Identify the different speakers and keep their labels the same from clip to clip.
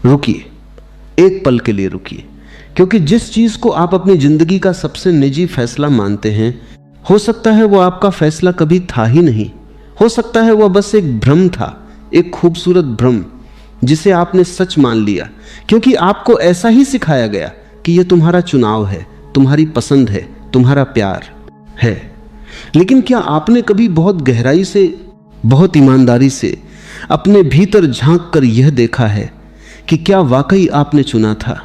Speaker 1: रुकिए, एक पल के लिए रुकिए, क्योंकि जिस चीज को आप अपनी जिंदगी का सबसे निजी फैसला मानते हैं, हो सकता है वो आपका फैसला कभी था ही नहीं। हो सकता है वह बस एक भ्रम था, एक खूबसूरत भ्रम जिसे आपने सच मान लिया, क्योंकि आपको ऐसा ही सिखाया गया कि यह तुम्हारा चुनाव है, तुम्हारी पसंद है, तुम्हारा प्यार है। लेकिन क्या आपने कभी बहुत गहराई से, बहुत ईमानदारी से अपने भीतर झांक कर यह देखा है कि क्या वाकई आपने चुना था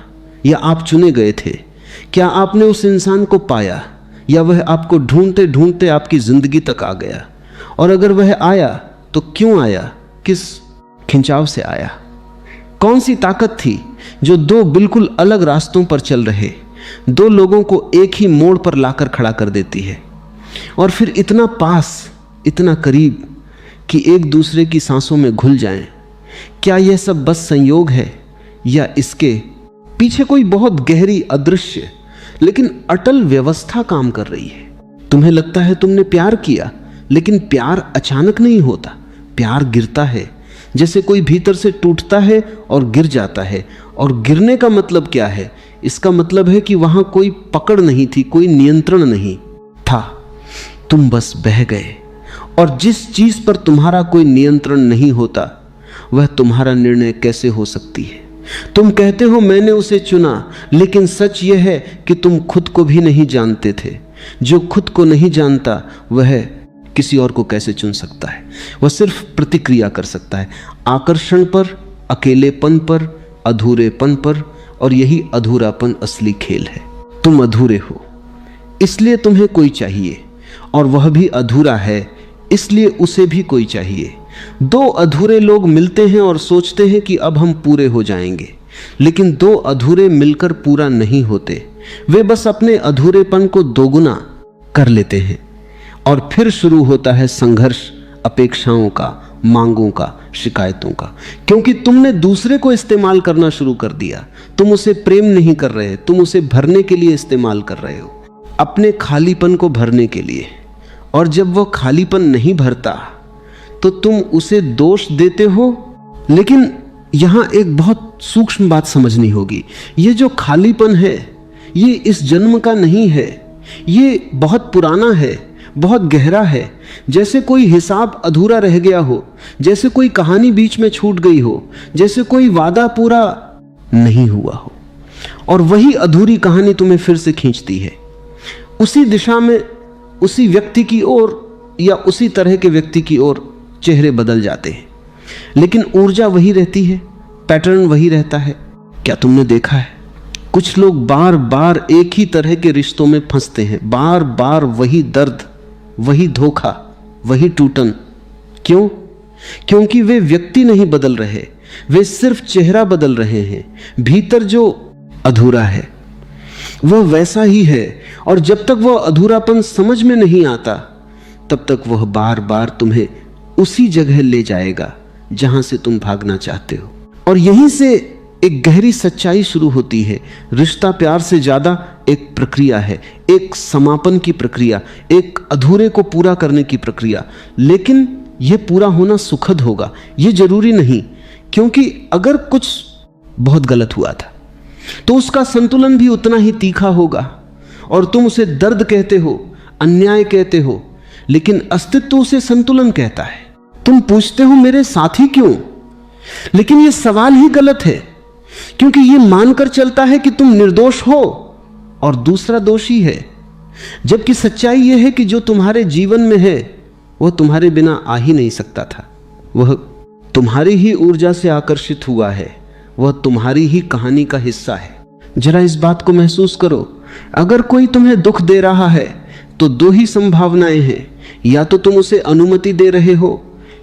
Speaker 1: या आप चुने गए थे? क्या आपने उस इंसान को पाया या वह आपको ढूंढते ढूंढते आपकी जिंदगी तक आ गया? और अगर वह आया तो क्यों आया, किस खिंचाव से आया? कौन सी ताकत थी जो दो बिल्कुल अलग रास्तों पर चल रहे दो लोगों को एक ही मोड़ पर लाकर खड़ा कर देती है, और फिर इतना पास, इतना करीब कि एक दूसरे की सांसों में घुल जाएं? क्या यह सब बस संयोग है या इसके पीछे कोई बहुत गहरी, अदृश्य लेकिन अटल व्यवस्था काम कर रही है? तुम्हें लगता है तुमने प्यार किया, लेकिन प्यार अचानक नहीं होता। प्यार गिरता है, जैसे कोई भीतर से टूटता है और गिर जाता है। और गिरने का मतलब क्या है? इसका मतलब है कि वहां कोई पकड़ नहीं थी, कोई नियंत्रण नहीं था, तुम बस बह गए। और जिस चीज पर तुम्हारा कोई नियंत्रण नहीं होता, वह तुम्हारा निर्णय कैसे हो सकती है? तुम कहते हो मैंने उसे चुना, लेकिन सच यह है कि तुम खुद को भी नहीं जानते थे। जो खुद को नहीं जानता वह किसी और को कैसे चुन सकता है? वह सिर्फ प्रतिक्रिया कर सकता है, आकर्षण पर, अकेलेपन पर, अधूरेपन पर। और यही अधूरापन असली खेल है। तुम अधूरे हो, इसलिए तुम्हें कोई चाहिए, और वह भी अधूरा है, इसलिए उसे भी कोई चाहिए। दो अधूरे लोग मिलते हैं और सोचते हैं कि अब हम पूरे हो जाएंगे, लेकिन दो अधूरे मिलकर पूरा नहीं होते। वे बस अपने अधूरेपन को दोगुना कर लेते हैं, और फिर शुरू होता है संघर्ष, अपेक्षाओं का, मांगों का, शिकायतों का। क्योंकि तुमने दूसरे को इस्तेमाल करना शुरू कर दिया। तुम उसे प्रेम नहीं कर रहे, तुम उसे भरने के लिए इस्तेमाल कर रहे हो, अपने खालीपन को भरने के लिए। और जब वो खालीपन नहीं भरता तो तुम उसे दोष देते हो। लेकिन यहां एक बहुत सूक्ष्म बात समझनी होगी। ये जो खालीपन है, ये इस जन्म का नहीं है, ये बहुत पुराना है, बहुत गहरा है। जैसे कोई हिसाब अधूरा रह गया हो, जैसे कोई कहानी बीच में छूट गई हो, जैसे कोई वादा पूरा नहीं हुआ हो, और वही अधूरी कहानी तुम्हें फिर से खींचती है उसी दिशा में, उसी व्यक्ति की ओर, या उसी तरह के व्यक्ति की ओर। चेहरे बदल जाते हैं, लेकिन ऊर्जा वही रहती है, पैटर्न वही रहता है। क्या तुमने देखा है, कुछ लोग बार बार एक ही तरह के रिश्तों में फंसते हैं, बार बार वही दर्द, वही धोखा, वही टूटन। क्यों? क्योंकि वे व्यक्ति नहीं बदल रहे, वे सिर्फ चेहरा बदल रहे हैं। भीतर जो अधूरा है वह वैसा ही है, और जब तक वह अधूरापन समझ में नहीं आता, तब तक वह बार बार तुम्हें उसी जगह ले जाएगा जहां से तुम भागना चाहते हो। और यहीं से एक गहरी सच्चाई शुरू होती है। रिश्ता प्यार से ज्यादा एक प्रक्रिया है, एक समापन की प्रक्रिया, एक अधूरे को पूरा करने की प्रक्रिया। लेकिन यह पूरा होना सुखद होगा, यह जरूरी नहीं, क्योंकि अगर कुछ बहुत गलत हुआ था तो उसका संतुलन भी उतना ही तीखा होगा। और तुम उसे दर्द कहते हो, अन्याय कहते हो, लेकिन अस्तित्व उसे संतुलन कहता है। तुम पूछते हो मेरे साथी क्यों? लेकिन यह सवाल ही गलत है, क्योंकि यह मानकर चलता है कि तुम निर्दोष हो और दूसरा दोषी है। जबकि सच्चाई यह है कि जो तुम्हारे जीवन में है वह तुम्हारे बिना आ ही नहीं सकता था। वह तुम्हारी ही ऊर्जा से आकर्षित हुआ है, वह तुम्हारी ही कहानी का हिस्सा है। जरा इस बात को महसूस करो। अगर कोई तुम्हें दुख दे रहा है तो दो ही संभावनाएं हैं, या तो तुम उसे अनुमति दे रहे हो,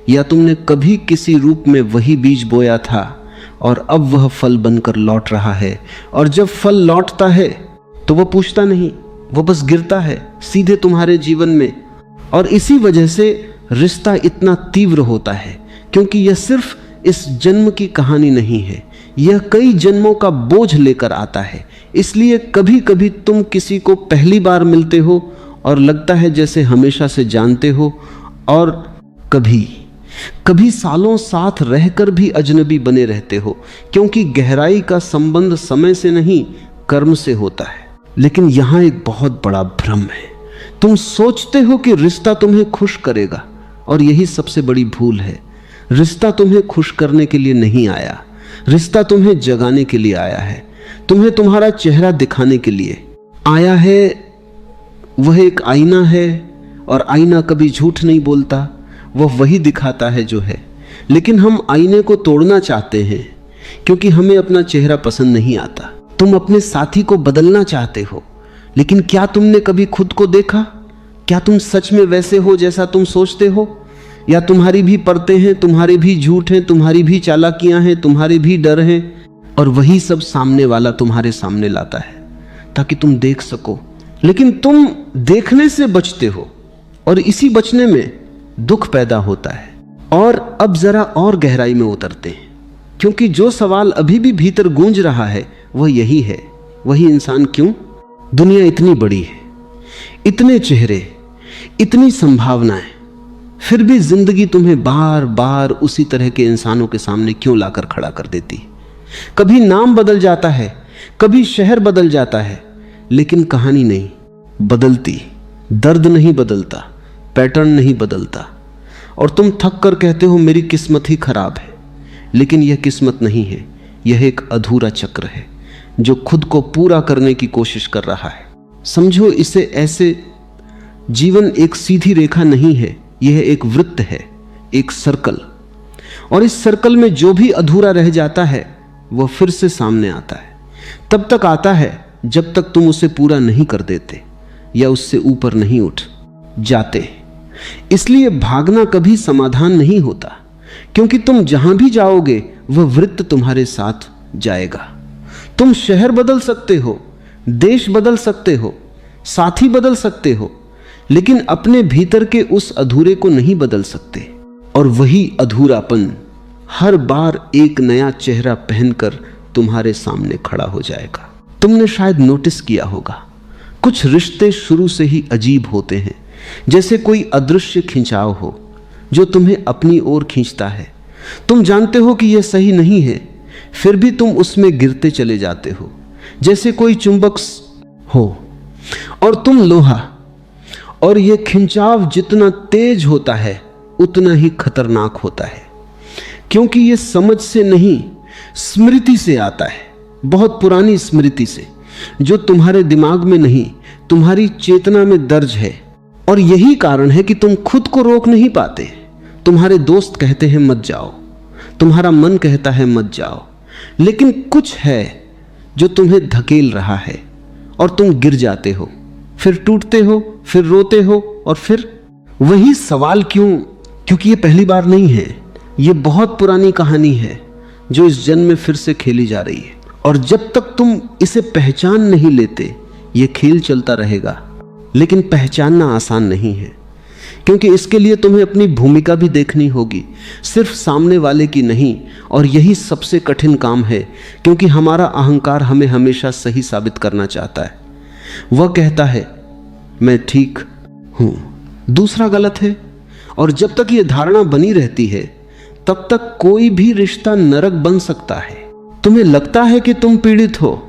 Speaker 1: या तुमने कभी किसी रूप में वही बीज बोया था और अब वह फल बनकर लौट रहा है। और जब फल लौटता है तो वह पूछता नहीं, वह बस गिरता है सीधे तुम्हारे जीवन में। और इसी वजह से रिश्ता इतना तीव्र होता है, क्योंकि यह सिर्फ इस जन्म की कहानी नहीं है, यह कई जन्मों का बोझ लेकर आता है। इसलिए कभी कभी तुम किसी को पहली बार मिलते हो और लगता है जैसे हमेशा से जानते हो, और कभी कभी सालों साथ रहकर भी अजनबी बने रहते हो, क्योंकि गहराई का संबंध समय से नहीं कर्म से होता है। लेकिन यहां एक बहुत बड़ा भ्रम है। तुम सोचते हो कि रिश्ता तुम्हें खुश करेगा, और यही सबसे बड़ी भूल है। रिश्ता तुम्हें खुश करने के लिए नहीं आया, रिश्ता तुम्हें जगाने के लिए आया है, तुम्हें तुम्हारा चेहरा दिखाने के लिए आया है। वह एक आईना है, और आईना कभी झूठ नहीं बोलता, वह वही दिखाता है जो है। लेकिन हम आईने को तोड़ना चाहते हैं, क्योंकि हमें अपना चेहरा पसंद नहीं आता। तुम अपने साथी को बदलना चाहते हो, लेकिन क्या तुमने कभी खुद को देखा? क्या तुम सच में वैसे हो जैसा तुम सोचते हो? या तुम्हारी भी परतें हैं, तुम्हारे भी झूठ हैं, तुम्हारी भी चालाकियां हैं, तुम्हारे भी डर हैं, और वही सब सामने वाला तुम्हारे सामने लाता है ताकि तुम देख सको। लेकिन तुम देखने से बचते हो, और इसी बचने में दुख पैदा होता है। और अब जरा और गहराई में उतरते हैं, क्योंकि जो सवाल अभी भी भीतर गूंज रहा है वह यही है, वही इंसान क्यों? दुनिया इतनी बड़ी है, इतने चेहरे, इतनी संभावनाएं, फिर भी जिंदगी तुम्हें बार बार उसी तरह के इंसानों के सामने क्यों लाकर खड़ा कर देती? कभी नाम बदल जाता है, कभी शहर बदल जाता है, लेकिन कहानी नहीं बदलती, दर्द नहीं बदलता, पैटर्न नहीं बदलता। और तुम थक कर कहते हो मेरी किस्मत ही खराब है। लेकिन यह किस्मत नहीं है, यह एक अधूरा चक्र है जो खुद को पूरा करने की कोशिश कर रहा है। समझो इसे ऐसे, जीवन एक सीधी रेखा नहीं है, यह एक वृत्त है, एक सर्कल। और इस सर्कल में जो भी अधूरा रह जाता है वह फिर से सामने आता है। तब तक आता है जब तक तुम उसे पूरा नहीं कर देते या उससे ऊपर नहीं उठ जाते। इसलिए भागना कभी समाधान नहीं होता, क्योंकि तुम जहां भी जाओगे वह वृत्त तुम्हारे साथ जाएगा। तुम शहर बदल सकते हो, देश बदल सकते हो, साथी बदल सकते हो, लेकिन अपने भीतर के उस अधूरे को नहीं बदल सकते। और वही अधूरापन हर बार एक नया चेहरा पहनकर तुम्हारे सामने खड़ा हो जाएगा। तुमने शायद नोटिस किया होगा, कुछ रिश्ते शुरू से ही अजीब होते हैं, जैसे कोई अदृश्य खिंचाव हो जो तुम्हें अपनी ओर खींचता है। तुम जानते हो कि यह सही नहीं है, फिर भी तुम उसमें गिरते चले जाते हो, जैसे कोई चुंबक हो और तुम लोहा। और यह खिंचाव जितना तेज होता है उतना ही खतरनाक होता है, क्योंकि यह समझ से नहीं, स्मृति से आता है, बहुत पुरानी स्मृति से, जो तुम्हारे दिमाग में नहीं, तुम्हारी चेतना में दर्ज है। और यही कारण है कि तुम खुद को रोक नहीं पाते। तुम्हारे दोस्त कहते हैं मत जाओ, तुम्हारा मन कहता है मत जाओ, लेकिन कुछ है जो तुम्हें धकेल रहा है और तुम गिर जाते हो, फिर टूटते हो, फिर रोते हो, और फिर वही सवाल क्यों? क्योंकि ये पहली बार नहीं है, ये बहुत पुरानी कहानी है जो इस जन्म में फिर से खेली जा रही है। और जब तक तुम इसे पहचान नहीं लेते ये खेल चलता रहेगा। लेकिन पहचानना आसान नहीं है, क्योंकि इसके लिए तुम्हें अपनी भूमिका भी देखनी होगी, सिर्फ सामने वाले की नहीं। और यही सबसे कठिन काम है, क्योंकि हमारा अहंकार हमें हमेशा सही साबित करना चाहता है। वह कहता है मैं ठीक हूं, दूसरा गलत है। और जब तक यह धारणा बनी रहती है तब तक कोई भी रिश्ता नरक बन सकता है। तुम्हें लगता है कि तुम पीड़ित हो,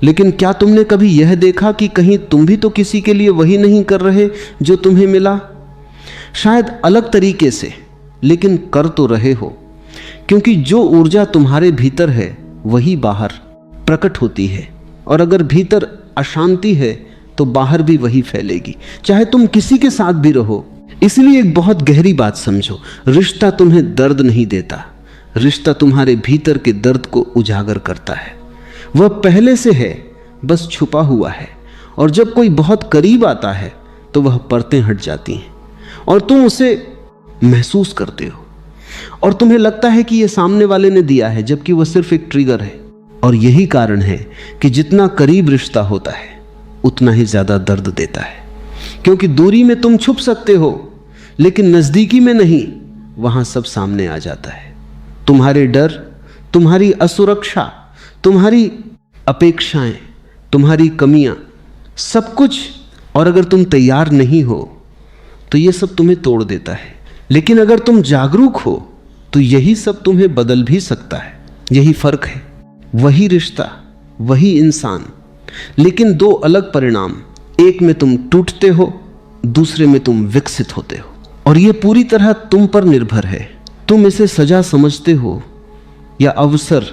Speaker 1: लेकिन क्या तुमने कभी यह देखा कि कहीं तुम भी तो किसी के लिए वही नहीं कर रहे जो तुम्हें मिला? शायद अलग तरीके से, लेकिन कर तो रहे हो, क्योंकि जो ऊर्जा तुम्हारे भीतर है वही बाहर प्रकट होती है। और अगर भीतर अशांति है तो बाहर भी वही फैलेगी, चाहे तुम किसी के साथ भी रहो। इसलिए एक बहुत गहरी बात समझो, रिश्ता तुम्हें दर्द नहीं देता, रिश्ता तुम्हारे भीतर के दर्द को उजागर करता है। वह पहले से है, बस छुपा हुआ है। और जब कोई बहुत करीब आता है तो वह परतें हट जाती हैं और तुम उसे महसूस करते हो, और तुम्हें लगता है कि यह सामने वाले ने दिया है, जबकि वह सिर्फ एक ट्रिगर है। और यही कारण है कि जितना करीब रिश्ता होता है उतना ही ज्यादा दर्द देता है, क्योंकि दूरी में तुम छुप सकते हो, लेकिन नजदीकी में नहीं, वहां सब सामने आ जाता है। तुम्हारे डर, तुम्हारी असुरक्षा, तुम्हारी अपेक्षाएं, तुम्हारी कमियां, सब कुछ। और अगर तुम तैयार नहीं हो तो यह सब तुम्हें तोड़ देता है। लेकिन अगर तुम जागरूक हो तो यही सब तुम्हें बदल भी सकता है। यही फर्क है, वही रिश्ता, वही इंसान, लेकिन दो अलग परिणाम। एक में तुम टूटते हो, दूसरे में तुम विकसित होते हो। और यह पूरी तरह तुम पर निर्भर है। तुम इसे सजा समझते हो या अवसर,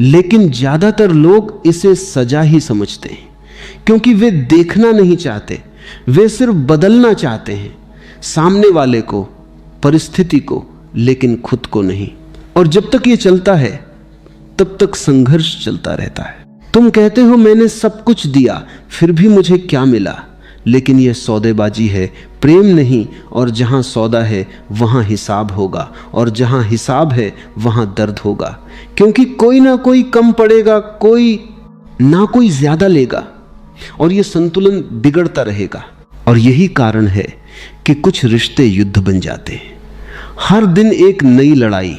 Speaker 1: लेकिन ज्यादातर लोग इसे सजा ही समझते हैं, क्योंकि वे देखना नहीं चाहते, वे सिर्फ बदलना चाहते हैं, सामने वाले को, परिस्थिति को, लेकिन खुद को नहीं। और जब तक ये चलता है तब तक संघर्ष चलता रहता है। तुम कहते हो मैंने सब कुछ दिया फिर भी मुझे क्या मिला, लेकिन यह सौदेबाजी है, प्रेम नहीं। और जहां सौदा है वहां हिसाब होगा, और जहां हिसाब है वहां दर्द होगा, क्योंकि कोई ना कोई कम पड़ेगा, कोई ना कोई ज्यादा लेगा, और यह संतुलन बिगड़ता रहेगा। और यही कारण है कि कुछ रिश्ते युद्ध बन जाते हैं। हर दिन एक नई लड़ाई,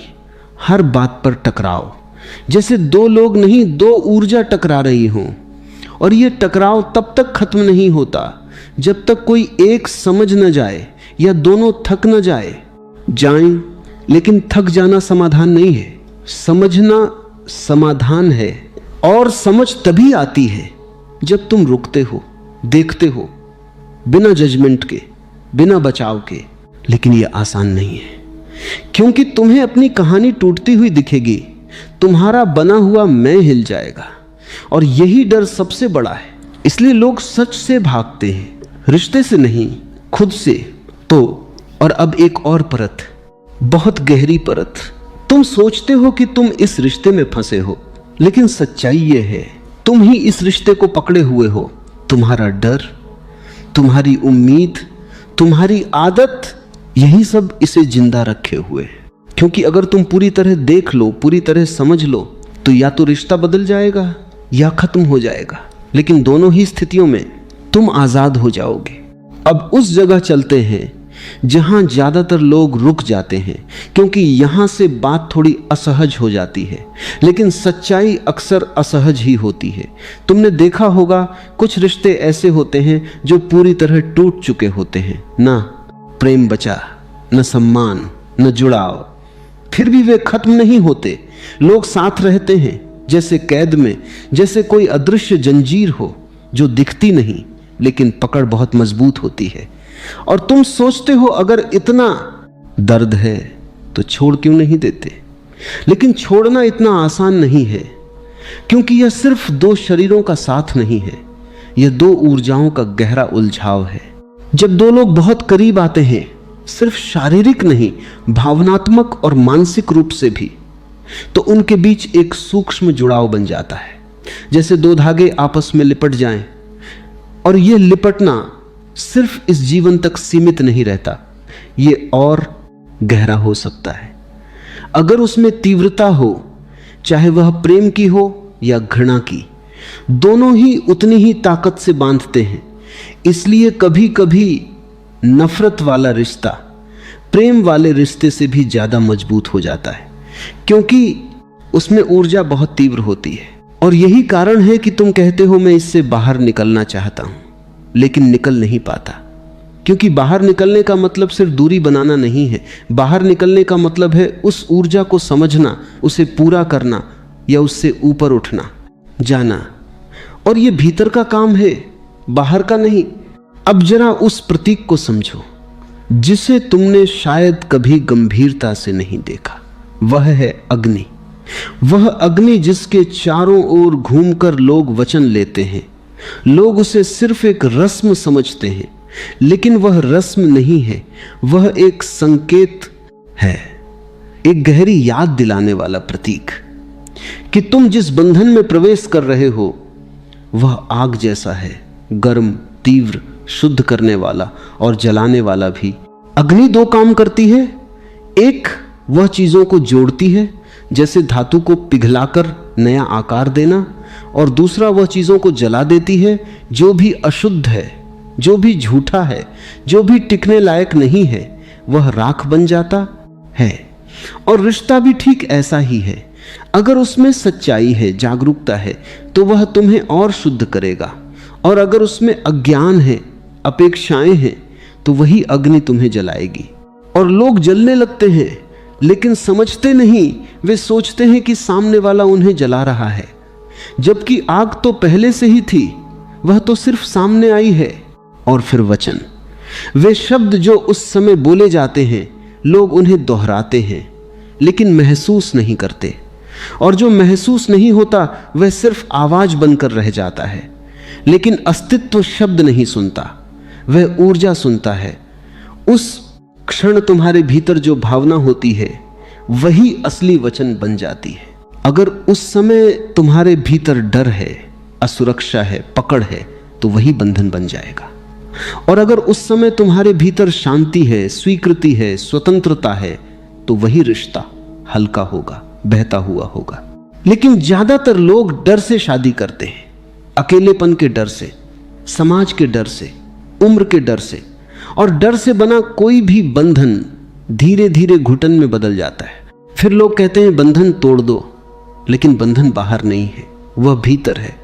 Speaker 1: हर बात पर टकराव, जैसे दो लोग नहीं, दो ऊर्जा टकरा रही हों। और यह टकराव तब तक खत्म नहीं होता जब तक कोई एक समझ न जाए या दोनों थक न जाएं। लेकिन थक जाना समाधान नहीं है, समझना समाधान है। और समझ तभी आती है जब तुम रुकते हो, देखते हो, बिना जजमेंट के, बिना बचाव के। लेकिन यह आसान नहीं है, क्योंकि तुम्हें अपनी कहानी टूटती हुई दिखेगी, तुम्हारा बना हुआ मैं हिल जाएगा। और यही डर सबसे बड़ा है। इसलिए लोग सच से भागते हैं, रिश्ते से नहीं, खुद से। तो और अब एक और परत, बहुत गहरी परत। तुम सोचते हो कि तुम इस रिश्ते में फंसे हो, लेकिन सच्चाई यह है तुम ही इस रिश्ते को पकड़े हुए हो। तुम्हारा डर, तुम्हारी उम्मीद, तुम्हारी आदत, यही सब इसे जिंदा रखे हुए है। क्योंकि अगर तुम पूरी तरह देख लो, पूरी तरह समझ लो, तो या तो रिश्ता बदल जाएगा या खत्म हो जाएगा। लेकिन दोनों ही स्थितियों में तुम आजाद हो जाओगे। अब उस जगह चलते हैं जहां ज्यादातर लोग रुक जाते हैं, क्योंकि यहां से बात थोड़ी असहज हो जाती है। लेकिन सच्चाई अक्सर असहज ही होती है। तुमने देखा होगा कुछ रिश्ते ऐसे होते हैं जो पूरी तरह टूट चुके होते हैं, ना प्रेम बचा, न सम्मान, न जुड़ाव। फिर भी वे खत्म नहीं होते। लोग साथ रहते हैं जैसे कैद में, जैसे कोई अदृश्य जंजीर हो जो दिखती नहीं, लेकिन पकड़ बहुत मजबूत होती है। और तुम सोचते हो अगर इतना दर्द है तो छोड़ क्यों नहीं देते। लेकिन छोड़ना इतना आसान नहीं है, क्योंकि यह सिर्फ दो शरीरों का साथ नहीं है, यह दो ऊर्जाओं का गहरा उलझाव है। जब दो लोग बहुत करीब आते हैं, सिर्फ शारीरिक नहीं, भावनात्मक और मानसिक रूप से भी, तो उनके बीच एक सूक्ष्म जुड़ाव बन जाता है, जैसे दो धागे आपस में लिपट जाएं। और यह लिपटना सिर्फ इस जीवन तक सीमित नहीं रहता, यह और गहरा हो सकता है अगर उसमें तीव्रता हो, चाहे वह प्रेम की हो या घृणा की। दोनों ही उतनी ही ताकत से बांधते हैं। इसलिए कभी कभी नफरत वाला रिश्ता प्रेम वाले रिश्ते से भी ज्यादा मजबूत हो जाता है, क्योंकि उसमें ऊर्जा बहुत तीव्र होती है। और यही कारण है कि तुम कहते हो मैं इससे बाहर निकलना चाहता हूं, लेकिन निकल नहीं पाता। क्योंकि बाहर निकलने का मतलब सिर्फ दूरी बनाना नहीं है। बाहर निकलने का मतलब है उस ऊर्जा को समझना, उसे पूरा करना या उससे ऊपर उठना, जाना। और ये भीतर का काम है, बाहर का नहीं। अब जरा उस प्रतीक को समझो जिसे तुमने शायद कभी गंभीरता से नहीं देखा। वह है अग्नि। वह अग्नि जिसके चारों ओर घूमकर लोग वचन लेते हैं। लोग उसे सिर्फ एक रस्म समझते हैं, लेकिन वह रस्म नहीं है, वह एक संकेत है, एक गहरी याद दिलाने वाला प्रतीक कि तुम जिस बंधन में प्रवेश कर रहे हो वह आग जैसा है, गर्म, तीव्र, शुद्ध करने वाला और जलाने वाला भी। अग्नि दो काम करती है। एक, वह चीजों को जोड़ती है, जैसे धातु को पिघलाकर नया आकार देना। और दूसरा, वह चीजों को जला देती है जो भी अशुद्ध है, जो भी झूठा है, जो भी टिकने लायक नहीं है, वह राख बन जाता है। और रिश्ता भी ठीक ऐसा ही है। अगर उसमें सच्चाई है, जागरूकता है, तो वह तुम्हें और शुद्ध करेगा। और अगर उसमें अज्ञान है, अपेक्षाएं हैं, तो वही अग्नि तुम्हें जलाएगी। और लोग जलने लगते हैं, लेकिन समझते नहीं, वे सोचते हैं कि सामने वाला उन्हें जला रहा है, जबकि आग तो पहले से ही थी, वह तो सिर्फ सामने आई है। और फिर वचन, वे शब्द जो उस समय बोले जाते हैं, लोग उन्हें दोहराते हैं लेकिन महसूस नहीं करते, और जो महसूस नहीं होता वह सिर्फ आवाज बनकर रह जाता है, लेकिन अस्तित्व शब्द नहीं सुनता, वह ऊर्जा सुनता है। उस क्षण तुम्हारे भीतर जो भावना होती है वही असली वचन बन जाती है। अगर उस समय तुम्हारे भीतर डर है, असुरक्षा है, पकड़ है, तो वही बंधन बन जाएगा। और अगर उस समय तुम्हारे भीतर शांति है, स्वीकृति है, स्वतंत्रता है, तो वही रिश्ता हल्का होगा, बहता हुआ होगा। लेकिन ज्यादातर लोग डर से शादी करते हैं, अकेलेपन के डर से, समाज के डर से, उम्र के डर से, और डर से बना कोई भी बंधन धीरे धीरे घुटन में बदल जाता है। फिर लोग कहते हैं बंधन तोड़ दो, लेकिन बंधन बाहर नहीं है, वह भीतर है।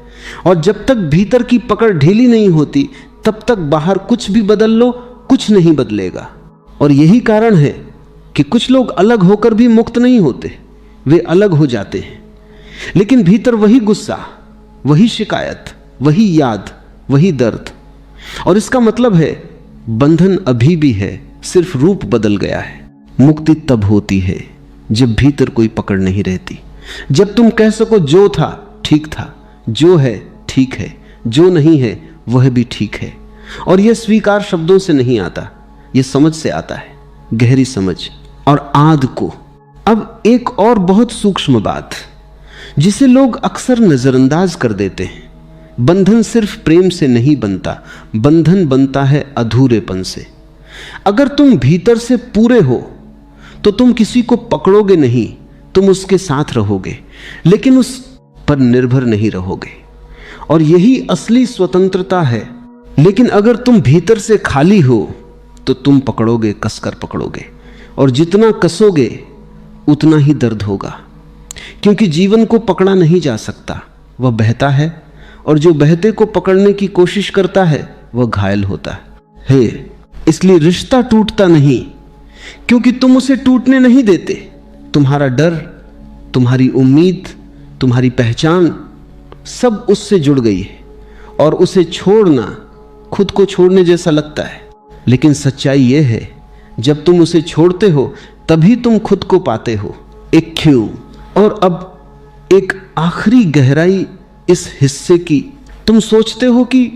Speaker 1: और जब तक भीतर की पकड़ ढीली नहीं होती, तब तक बाहर कुछ भी बदल लो, कुछ नहीं बदलेगा। और यही कारण है कि कुछ लोग अलग होकर भी मुक्त नहीं होते, वे अलग हो जाते हैं, लेकिन भीतर वही गुस्सा, वही शिकायत, वही याद, वही दर्द। और इसका मतलब है बंधन अभी भी है, सिर्फ रूप बदल गया है। मुक्ति तब होती है जब भीतर कोई पकड़ नहीं रहती, जब तुम कह सको जो था ठीक था, जो है ठीक है, जो नहीं है वह भी ठीक है। और यह स्वीकार शब्दों से नहीं आता, यह समझ से आता है, गहरी समझ और आद को। अब एक और बहुत सूक्ष्म बात जिसे लोग अक्सर नजरअंदाज कर देते हैं, बंधन सिर्फ प्रेम से नहीं बनता, बंधन बनता है अधूरेपन से। अगर तुम भीतर से पूरे हो तो तुम किसी को पकड़ोगे नहीं, तुम उसके साथ रहोगे, लेकिन उस पर निर्भर नहीं रहोगे। और यही असली स्वतंत्रता है। लेकिन अगर तुम भीतर से खाली हो तो तुम पकड़ोगे, कसकर पकड़ोगे, और जितना कसोगे उतना ही दर्द होगा, क्योंकि जीवन को पकड़ा नहीं जा सकता, वह बहता है, और जो बहते को पकड़ने की कोशिश करता है वह घायल होता है। इसलिए रिश्ता टूटता नहीं क्योंकि तुम उसे टूटने नहीं देते। तुम्हारा डर, तुम्हारी उम्मीद, तुम्हारी पहचान सब उससे जुड़ गई है, और उसे छोड़ना खुद को छोड़ने जैसा लगता है। लेकिन सच्चाई यह है, जब तुम उसे छोड़ते हो तभी तुम खुद को पाते हो। एक क्यों। और अब एक आखिरी गहराई इस हिस्से की, तुम सोचते हो कि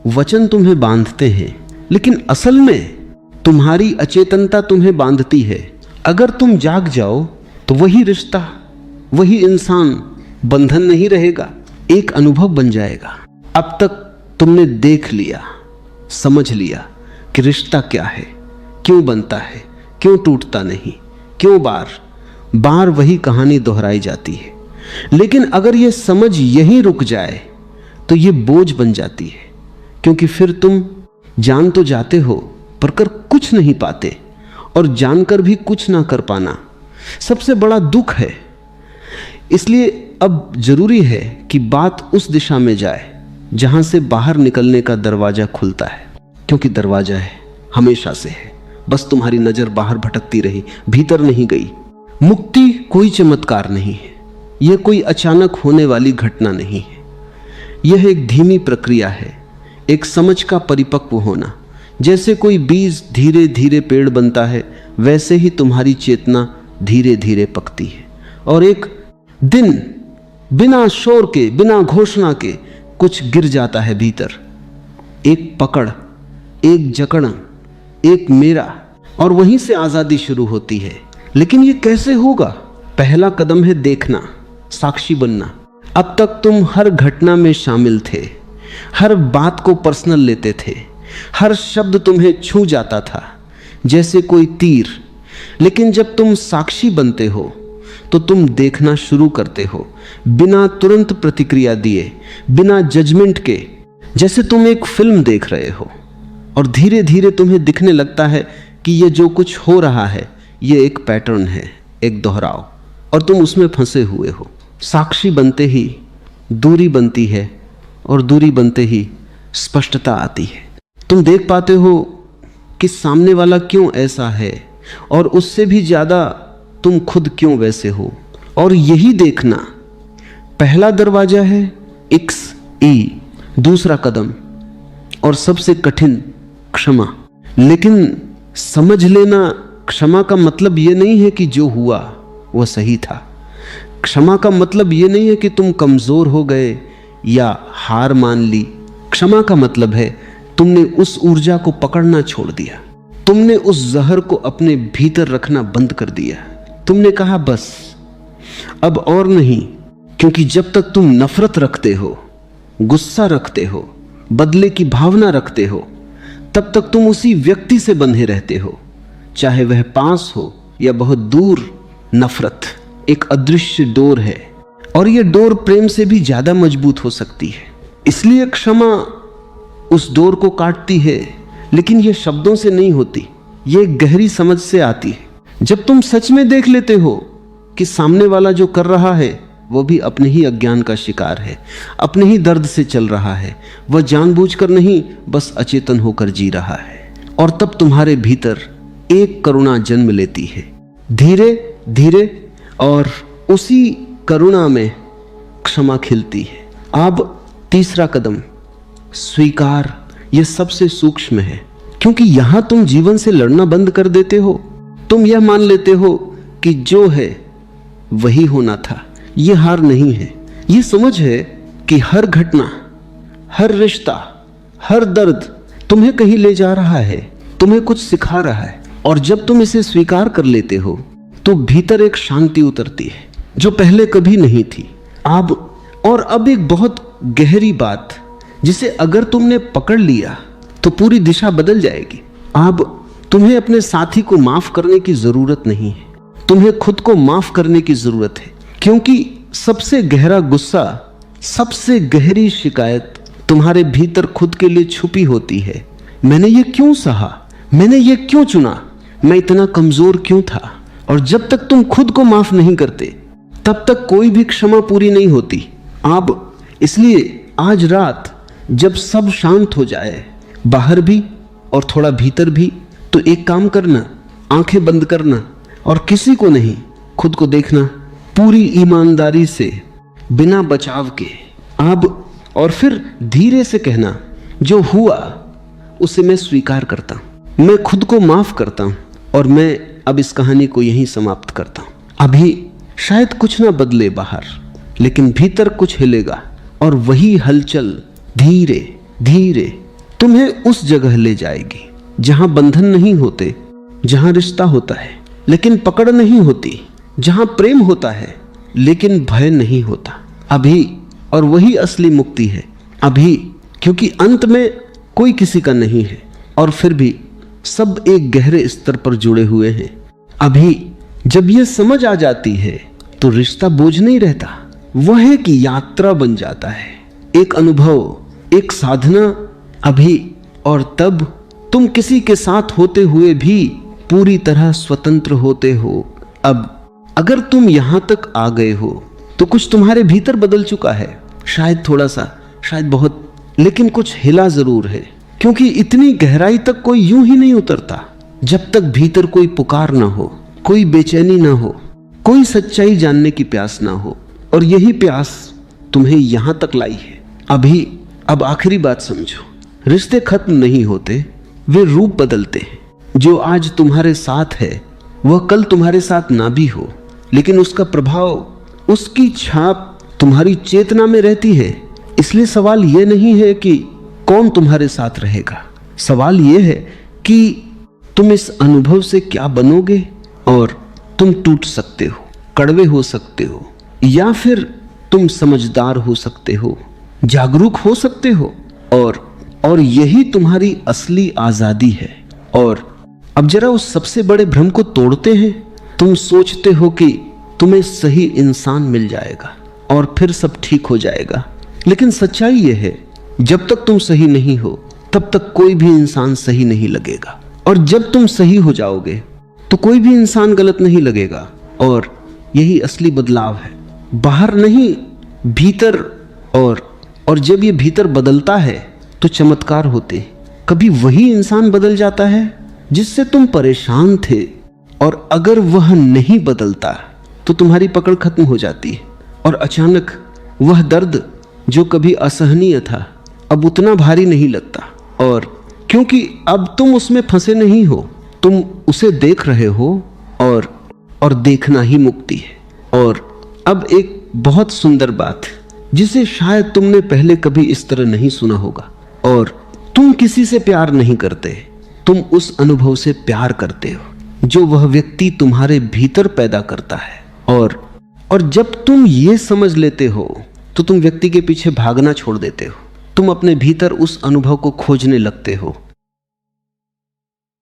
Speaker 1: वचन तुम्हें बांधते हैं, लेकिन असल में तुम्हारी अचेतनता तुम्हें बांधती है। अगर तुम जाग जाओ तो वही रिश्ता, वही इंसान बंधन नहीं रहेगा, एक अनुभव बन जाएगा। अब तक तुमने देख लिया, समझ लिया कि रिश्ता क्या है, क्यों बनता है, क्यों टूटता नहीं, क्यों बार बार वही कहानी दोहराई जाती है। लेकिन अगर यह समझ यहीं रुक जाए तो यह बोझ बन जाती है, क्योंकि फिर तुम जान तो जाते हो पर कर कुछ नहीं पाते, और जानकर भी कुछ ना कर पाना सबसे बड़ा दुख है। इसलिए अब जरूरी है कि बात उस दिशा में जाए जहां से बाहर निकलने का दरवाजा खुलता है, क्योंकि दरवाजा है, हमेशा से है, बस तुम्हारी नजर बाहर भटकती रही, भीतर नहीं गई। मुक्ति कोई चमत्कार नहीं है, यह कोई अचानक होने वाली घटना नहीं है, यह एक धीमी प्रक्रिया है, एक समझ का परिपक्व होना। जैसे कोई बीज धीरे धीरे पेड़ बनता है, वैसे ही तुम्हारी चेतना धीरे धीरे पकती है, और एक दिन बिना शोर के, बिना घोषणा के कुछ गिर जाता है भीतर, एक पकड़, एक जकड़, एक मेरा, और वहीं से आजादी शुरू होती है। लेकिन ये कैसे होगा? पहला कदम है देखना, साक्षी बनना। अब तक तुम हर घटना में शामिल थे, हर बात को पर्सनल लेते थे, हर शब्द तुम्हें छू जाता था जैसे कोई तीर। लेकिन जब तुम साक्षी बनते हो तो तुम देखना शुरू करते हो, बिना तुरंत प्रतिक्रिया दिए, बिना जजमेंट के, जैसे तुम एक फिल्म देख रहे हो। और धीरे धीरे तुम्हें दिखने लगता है कि ये जो कुछ हो रहा है ये एक पैटर्न है, एक दोहराव, और तुम उसमें फंसे हुए हो। साक्षी बनते ही दूरी बनती है, और दूरी बनते ही स्पष्टता आती है। तुम देख पाते हो कि सामने वाला क्यों ऐसा है, और उससे भी ज़्यादा तुम खुद क्यों वैसे हो। और यही देखना पहला दरवाजा है XE, दूसरा कदम और सबसे कठिन क्षमा। लेकिन समझ लेना, क्षमा का मतलब ये नहीं है कि जो हुआ वह सही था। क्षमा का मतलब ये नहीं है कि तुम कमज़ोर हो गए या हार मान ली। क्षमा का मतलब है तुमने उस ऊर्जा को पकड़ना छोड़ दिया, तुमने उस जहर को अपने भीतर रखना बंद कर दिया। तुमने कहा बस अब और नहीं, क्योंकि जब तक तुम नफरत रखते हो, गुस्सा रखते हो, बदले की भावना रखते हो, तब तक तुम उसी व्यक्ति से बंधे रहते हो, चाहे वह पास हो या बहुत दूर। नफरत एक अदृश्य डोर है और यह डोर प्रेम से भी ज्यादा मजबूत हो सकती है। इसलिए क्षमा उस डोर को काटती है, लेकिन यह शब्दों से नहीं होती, यह गहरी समझ से आती है। जब तुम सच में देख लेते हो कि सामने वाला जो कर रहा है वो भी अपने ही अज्ञान का शिकार है, अपने ही दर्द से चल रहा है, वह जानबूझकर नहीं, बस अचेतन होकर जी रहा है। और तब तुम्हारे भीतर एक करुणा जन्म लेती है, धीरे धीरे, और उसी करुणा में क्षमा खिलती है। अब तीसरा कदम स्वीकार, यह सबसे सूक्ष्म है, क्योंकि यहां तुम जीवन से लड़ना बंद कर देते हो। तुम यह मान लेते हो कि जो है वही होना था। यह हार नहीं है, यह समझ है कि हर घटना, हर रिश्ता, हर दर्द तुम्हें कहीं ले जा रहा है, तुम्हें कुछ सिखा रहा है। और जब तुम इसे स्वीकार कर लेते हो तो भीतर एक शांति उतरती है जो पहले कभी नहीं थी। अब एक बहुत गहरी बात, जिसे अगर तुमने पकड़ लिया तो पूरी दिशा बदल जाएगी। अब तुम्हें अपने साथी को माफ करने की जरूरत नहीं है, तुम्हें खुद को माफ करने की जरूरत है, क्योंकि सबसे गहरा गुस्सा, सबसे गहरी शिकायत तुम्हारे भीतर खुद के लिए छुपी होती है। मैंने ये क्यों सहा, मैंने ये क्यों चुना, मैं इतना कमजोर क्यों था। और जब तक तुम खुद को माफ नहीं करते तब तक कोई भी क्षमा पूरी नहीं होती। इसलिए आज रात जब सब शांत हो जाए, बाहर भी और थोड़ा भीतर भी, तो एक काम करना, आंखें बंद करना और किसी को नहीं, खुद को देखना पूरी ईमानदारी से, बिना बचाव के। और फिर धीरे से कहना, जो हुआ उसे मैं स्वीकार करता हूं, मैं खुद को माफ करता हूं और मैं अब इस कहानी को यहीं समाप्त करता हूं। अभी शायद कुछ ना बदले बाहर, लेकिन भीतर कुछ हिलेगा और वही हलचल धीरे धीरे तुम्हें उस जगह ले जाएगी जहां बंधन नहीं होते, जहां रिश्ता होता है लेकिन पकड़ नहीं होती, जहां प्रेम होता है लेकिन भय नहीं होता। और वही असली मुक्ति है अभी, क्योंकि अंत में कोई किसी का नहीं है और फिर भी सब एक गहरे स्तर पर जुड़े हुए हैं। जब यह समझ आ जाती है तो रिश्ता बोझ नहीं रहता, वह है कि यात्रा बन जाता है, एक अनुभव, एक साधना। और तब तुम किसी के साथ होते हुए भी पूरी तरह स्वतंत्र होते हो। अगर तुम यहां तक आ गए हो तो कुछ तुम्हारे भीतर बदल चुका है, शायद थोड़ा सा, शायद बहुत, लेकिन कुछ हिला जरूर है, क्योंकि इतनी गहराई तक कोई यूं ही नहीं उतरता जब तक भीतर कोई पुकार ना हो, कोई बेचैनी ना हो, कोई सच्चाई जानने की प्यास ना हो। और यही प्यास तुम्हें यहां तक लाई है। अब आखिरी बात समझो, रिश्ते खत्म नहीं होते, वे रूप बदलते हैं। जो आज तुम्हारे साथ है वह कल तुम्हारे साथ ना भी हो, लेकिन उसका प्रभाव, उसकी छाप तुम्हारी चेतना में रहती है। इसलिए सवाल यह नहीं है कि कौन तुम्हारे साथ रहेगा, सवाल यह है कि तुम इस अनुभव से क्या बनोगे। और तुम टूट सकते हो, कड़वे हो सकते हो, या फिर तुम समझदार हो सकते हो, जागरूक हो सकते हो, और यही तुम्हारी असली आजादी है। और अब जरा उस सबसे बड़े भ्रम को तोड़ते हैं। तुम सोचते हो कि तुम्हें सही इंसान मिल जाएगा और फिर सब ठीक हो जाएगा, लेकिन सच्चाई यह है, जब तक तुम सही नहीं हो तब तक कोई भी इंसान सही नहीं लगेगा। और जब तुम सही हो जाओगे तो कोई भी इंसान गलत नहीं लगेगा। और यही असली बदलाव है, बाहर नहीं, भीतर। और जब ये भीतर बदलता है तो चमत्कार होते। कभी वही इंसान बदल जाता है जिससे तुम परेशान थे, और अगर वह नहीं बदलता तो तुम्हारी पकड़ खत्म हो जाती है और अचानक वह दर्द जो कभी असहनीय था अब उतना भारी नहीं लगता। और क्योंकि अब तुम उसमें फंसे नहीं हो, तुम उसे देख रहे हो और देखना ही मुक्ति है। और अब एक बहुत सुंदर बात जिसे शायद तुमने पहले कभी इस तरह नहीं सुना होगा, और तुम किसी से प्यार नहीं करते, तुम उस अनुभव से प्यार करते हो जो वह व्यक्ति तुम्हारे भीतर पैदा करता है। और जब तुम ये समझ लेते हो तो तुम व्यक्ति के पीछे भागना छोड़ देते हो, तुम अपने भीतर उस अनुभव को खोजने लगते हो